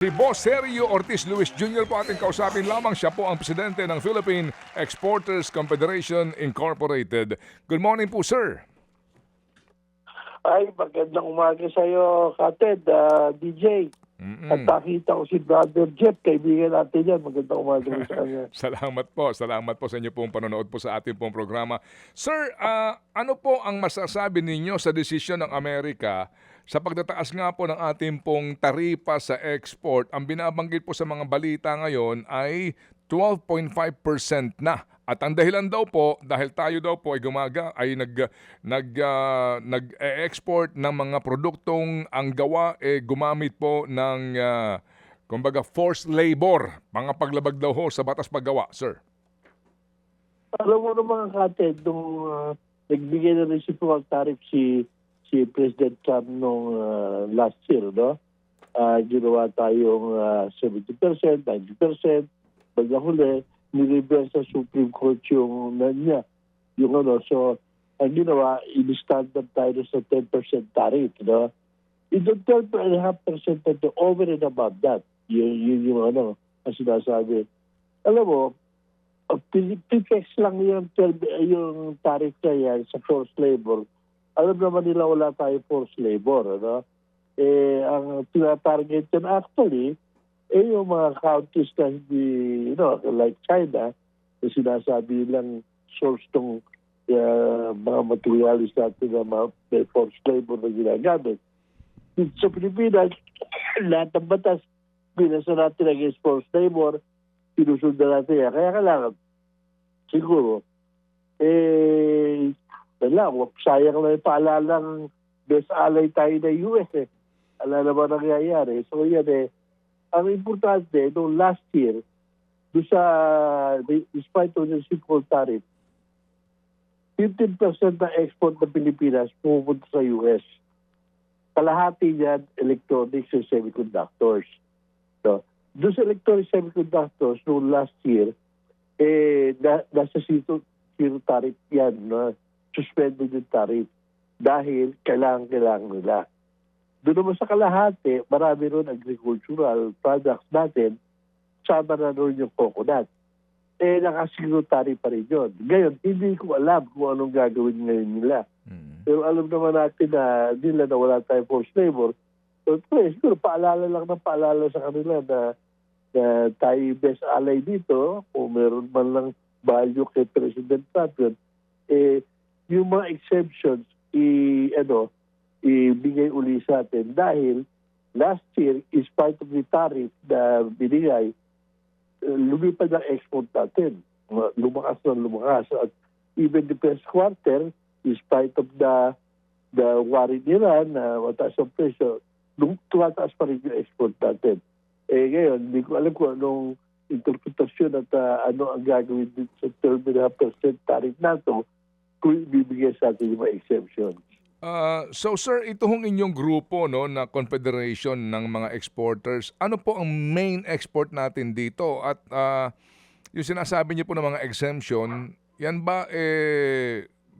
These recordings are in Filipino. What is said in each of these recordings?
Si Boss Sergio Ortiz Luis Jr. po ating kausapin lamang. Siya po ang presidente ng Philippine Exporters Confederation Incorporated. Good morning po, sir. Ay, magandang umaga sa iyo, Kated, DJ. At nakita ko si Brother Jeff, kaibigan natin yan. Magandang umaga rin sa kanya. Salamat po sa inyo pong panonood po sa ating pong programa. Sir, ano po ang masasabi ninyo sa desisyon ng Amerika sa pagtataas nga po ng ating pong taripa sa export? Ang binabanggit po sa mga balita ngayon ay 12.5% na. At ang dahilan daw po, dahil tayo daw po ay nag-export ng mga produktong ang gawa gumamit po ng kumbaga forced labor, mga paglabag daw ho sa batas paggawa, sir. Alam mo naman, Kated, nung nagbigay na reciprocal tariff si President Trump nung last year, no? Ginawa tayong 70%, 90%, huli, ni-reverse sa Supreme Court yung niya. Yung so, ang ginawa, in-standard tayo sa 10% tariff, no? Yung 12.5% na over and above that, yun yung ang sinasabi. Alam mo, PPEX lang yung tariff na yan sa forced labor. Alam naman nila wala tayo forced labor, no? Ang tinatarget yan actually, yung mga countries na hindi, like China, na sinasabi nilang source ng mga materialis natin na may forced labor na ginagamit. Sa Pilipinas, lahat ng batas, pinasa natin against forced labor, sinusundan natin yan. Kaya kailangan, siguro, sayang na yung paalalang best ally tayo na US Ala naman nangyayari. So yan ang importante, noong last year, despite of the reciprocal tariff, 15% na export ng Pilipinas pupunta sa US. Kalahati niyan, electronics and semiconductors. So, doon sa electronics and semiconductors, noong last year, nasa zero tariff yan, suspended yung tariff dahil kailangan nila. Doon naman sa kalahati, marami ron agricultural products natin, sama na ron yung coconut. Nakasiro tariff pa rin yun. Ngayon, hindi ko alam kung anong gagawin ngayon nila. Pero alam naman natin na nila na wala tayong forced labor. So, siguro paalala sa kanila na tayo best ally dito, kung meron man lang value kay President Trump yun, yung mga exemptions, ibigay uli sa atin dahil last year, in spite of the tariff na binigay, lumipad ang export natin. Lumakas. At even the first quarter, in spite of the worry nila na mataas ang presyo, tumataas pa rin yung export natin. Ngayon, hindi ko alam kung anong interpretasyon at ano ang gagawin dito sa 12.5% tariff nato kung ibibigay sa atin yung mga exemptions. So sir, ito hong inyong grupo na confederation ng mga exporters, ano po ang main export natin dito? At yung sinasabi niyo po ng mga exemption, yan ba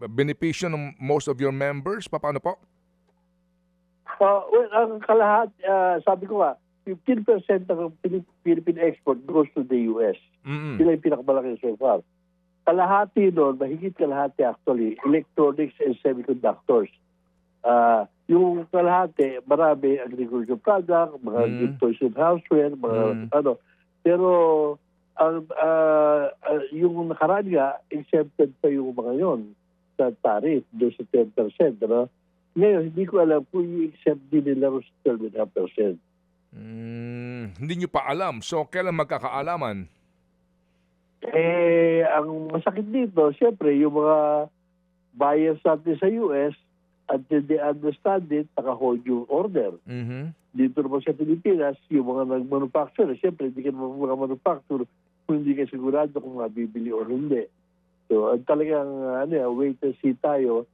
benepisyo ng most of your members? Paano po? Ang kalahat, sabi ko 15% ng Philippine export goes to the US. Sila yung pinakamalaki so far. Kalahati doon, mahigit kalahati actually, electronics and semiconductors. Yung kalahati, marami agricultural product, mga toys and houseware, mga Pero yung nakaraan nga, exempted pa yung mga yon sa tariff, doon sa 10%. Ngayon, hindi ko alam kung i-exempt din nila sa 12.5%. Hindi nyo pa alam. So, kailan magkakaalaman? Ang masakit dito, siyempre, yung mga buyers natin sa US, until they understand it, naka-hold yung order. Dito naman sa Pilipinas, yung mga nag-manufacture, siyempre, hindi ka naman mga manufacture kung hindi ka sigurado kung mabibili o hindi. So, talagang, wait and see tayo.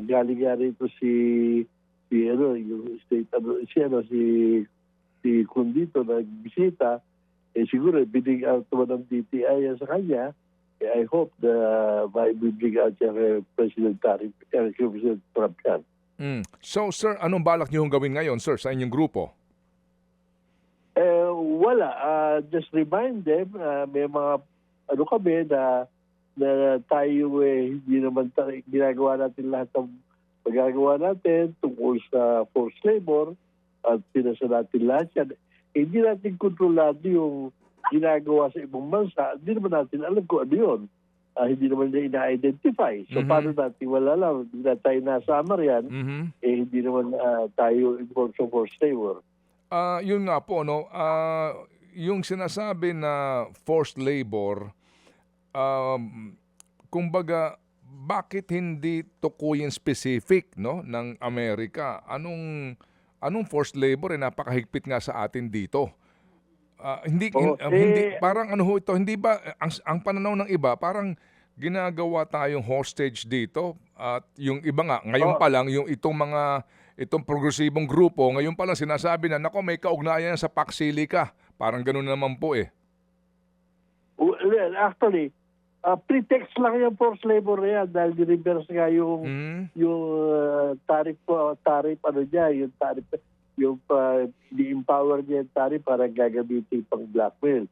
Galing nga rito si Kundito nagbisita, siguro binig out naman ng DTI sa kanya. I hope na maibibig out siya kay President Trump yan. So sir, anong balak niyo gawin ngayon, sir, sa inyong grupo? wala. Just remind them, may mga ano kami na tayo hindi naman ginagawa natin lahat ng magagawa natin tungkol sa forced labor at pinasa natin lahat yan. Hindi natin kontrolado yung ginagawa sa ibang bansa. Hindi naman natin alam kung ano yun. Hindi naman na ina-identify. So paano natin wala lang? Hindi na tayo nasama riyan. Hindi naman tayo involved sa forced labor. Yun nga po, no? Yung sinasabi na forced labor, kumbaga, bakit hindi tukuyin specific, no, ng Amerika? Anong forced labor napakahigpit nga sa atin dito? Hindi parang ano ho ito, hindi ba ang pananaw ng iba parang ginagawa tayong hostage dito at yung iba nga ngayon pa lang yung itong progresibong grupo ngayon pa lang sinasabi na nako may kaugnayan sa Paksilica. Parang ganoon naman po eh. Well, actually, pretext lang yung forced labor yan dahil di-reverse nga yung tariff ano niya, yung tariff yung di-empower niya yung tariff para gagamitin pang blackmail.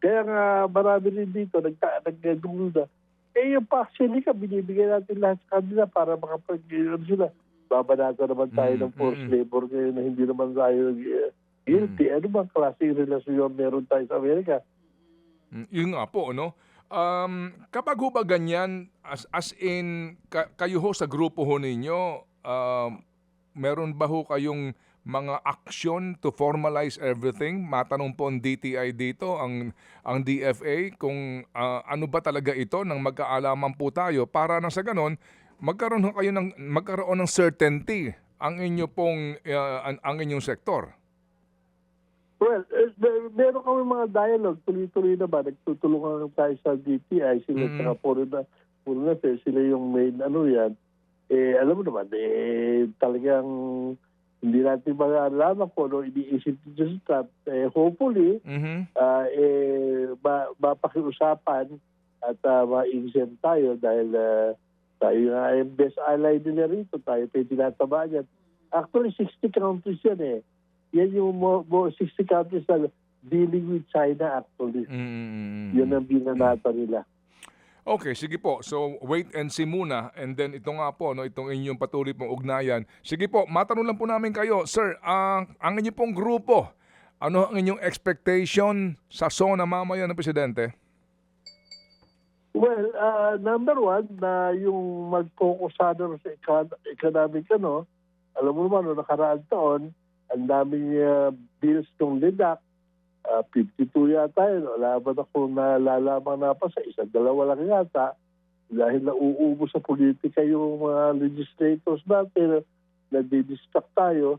Kaya nga marami rin dito nagdugulda. Yung Paksilica, binibigyan natin lahat sa kanila para makapag-iwan sila. Babanata naman tayo ng forced labor ngayon na hindi naman tayo guilty. Ano bang klaseng relasyon meron tayo sa Amerika? Yun nga po, no? Kapag ho ba ganyan, as in, kayo ho sa grupo ho ninyo, meron ba ho kayong mga action to formalize everything? Matanong po ang DTI dito, ang DFA, kung ano ba talaga ito nang magkaalaman po tayo para nang sa ganon, magkaroon ng certainty ang inyong sektor. Well, meron kami mga dialogue, tuloy-tuloy na ba? Nagtutulungan tayo sa DTI, sila sa Foreign Affairs, sila yung main ano yan. Alam mo naman, talagang hindi natin malaman kung ano iniisip dito sa Trump. Hopefully, mapakiusapan at ma-exempt tayo dahil tayo nga yung best ally nila rito. Tayo tinatamaan yan. Actually, 60 countries yan eh. Yan yung 60 countries na dealing with China actually. Yan ang binanata nila. Okay, sige po. So, wait and see muna. And then, ito nga po, no, itong inyong patuloy pong ugnayan. Sige po, matanong lang po namin kayo. Sir, ang inyong pong grupo, ano ang inyong expectation sa SONA mamaya ng Presidente? Well, number one, na yung mag-focus sana sa economic, alam mo naman, nakaraan taon, ang daming bills ng LEDAC, 52 yata yun. Wala ba ako nalalaman na pa sa isa, dalawa lang yata. Dahil nauubos sa politika yung mga legislators natin, nadidistract tayo,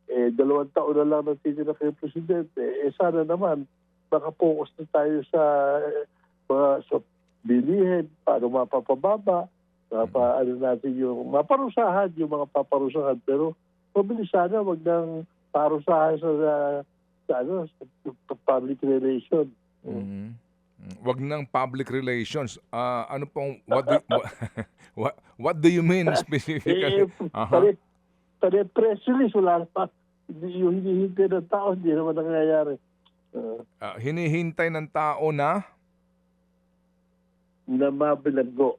2 taon na lang natitira kay Presidente. Sana naman, makapokus na tayo sa bilihin, paano mapapababa, natin yung maparusahan, yung mga paparusahan. Pero mabilis sana, wag nang parusahan sa public relations. Wag nang public relations. Ano pong what do you mean specifically? Press release, wala pa. Yung hinihintay ng tao, hindi naman nangyayari. Hinihintay ng tao na mabilanggo.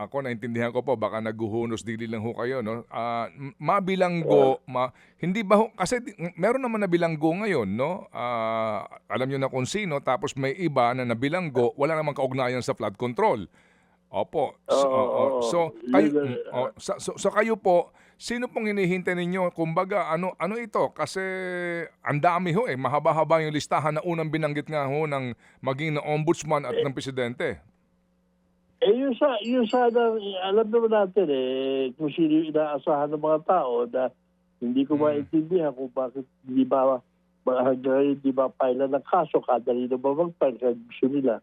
Ako naintindihan ko po, baka naguhunos dili lang ho kayo, no? Mabilanggo, hindi ba ho, kasi meron naman na bilanggo ngayon, no? Alam niyo na kung sino, tapos may iba na nabilanggo, wala namang kaugnayan sa flood control. Opo. So kayo po, sino pong hinihintay ninyo? Kumbaga, ano ito? Kasi ang dami ho mahaba-haba yung listahan na unang binanggit nga ho ng maging na ombudsman at ng presidente. Yung sana, alam naman natin kung sino yung inaasahan ng mga tao na hindi ko maintindihan kung bakit hindi ba pailan ng kaso, kada rin na ba mag-file kaya gusto nila.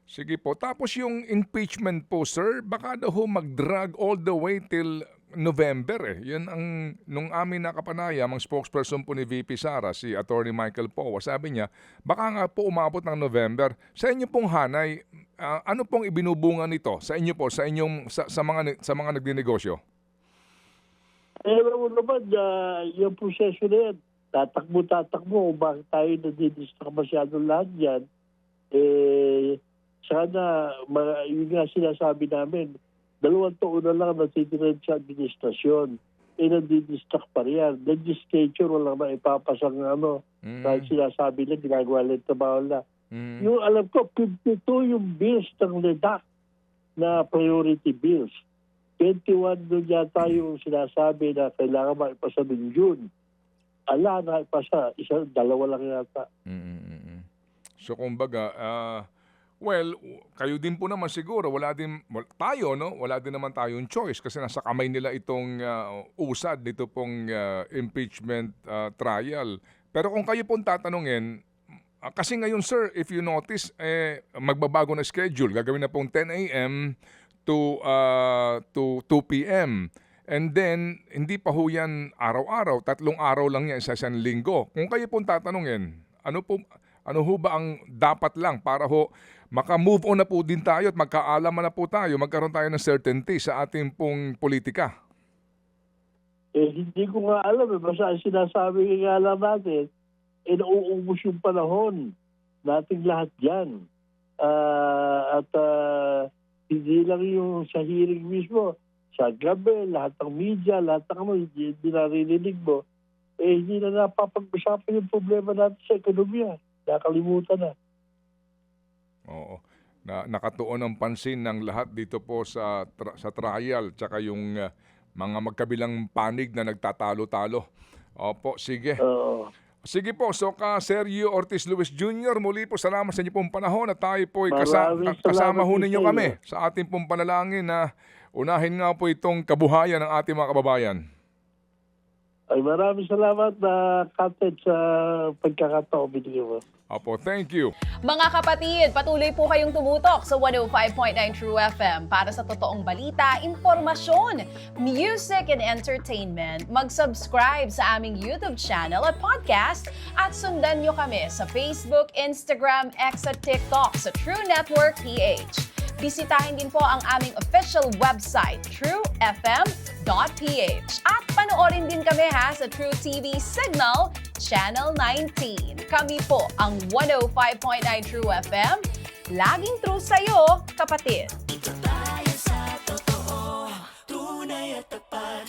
Sige po. Tapos yung impeachment po, sir, baka daw ho mag-drag all the way till November Yun ang, nung amin nakapanayam, ang spokesperson po ni VP Sara, si Attorney Michael Powa, sabi niya, baka nga po umabot ng November. Sa inyo pong hanay, ano pong ibinubunga nito? Sa inyo po, sa mga nagdinegosyo? Alam mo naman, yung proseso na yan, tatakbo, bakit tayo nadidistract masyado lahat yan, sana, yun nga sinasabi namin, 2 taon na lang natitira sa administrasyon. Nadidistract pa riyan. Legislature, walang maipapasang kahit sinasabi na, ginagawa lang trabaho na. Yung alam ko, 52 yung bills ng LEDAC na priority bills. 21 doon yata yung sinasabi na kailangan maipasa ng June. Na ipasa, 2 lang yata. So kumbaga, kayo din po naman siguro, wala din naman tayong choice kasi nasa kamay nila itong usad nito pong impeachment trial. Pero kung kayo pong tatanungin, kasi ngayon sir, if you notice, magbabago na schedule. Gagawin na pong 10 a.m. to 2 p.m. And then, hindi pa ho yan araw-araw. 3 araw lang yan sa isang linggo. Kung kayo pong tatanungin, ano ho ba ang dapat lang para ho maka-move on na po din tayo at magkaalaman na po tayo, magkaroon tayo ng certainty sa ating pong politika? Hindi ko nga alam. Basta ang sinasabi nga lang natin, nauubos yung panahon nating lahat dyan. Hindi lang yung sa hearing mismo, sa gabi, lahat ng media, lahat ng hindi naririnig mo, hindi na napapag-usapan yung problema natin sa ekonomiya. Nakalimutan na. Oo. Nakatuon ang pansin ng lahat dito po sa trial tsaka yung mga magkabilang panig na nagtatalo-talo. Opo, sige. Sige po, so Sergio Ortiz Luis Jr., muli po salamat sa inyo pong panahon at tayo po kasama ho ninyo kami sa ating pong panalangin na unahin nga po itong kabuhayan ng ating mga kababayan. Ay maraming salamat na Kated sa pagkakataon binigyan mo. Opo, thank you. Mga kapatid, patuloy po kayong tumutok sa 105.9 True FM para sa totoong balita, impormasyon, music and entertainment. Mag-subscribe sa aming YouTube channel at podcast at sundan nyo kami sa Facebook, Instagram, X at TikTok sa True Network PH. Bisitahin din po ang aming official website, truefm.ph. At panoorin din kami sa True TV Signal, Channel 19. Kami po ang 105.9 True FM. Laging true sa'yo, kapatid.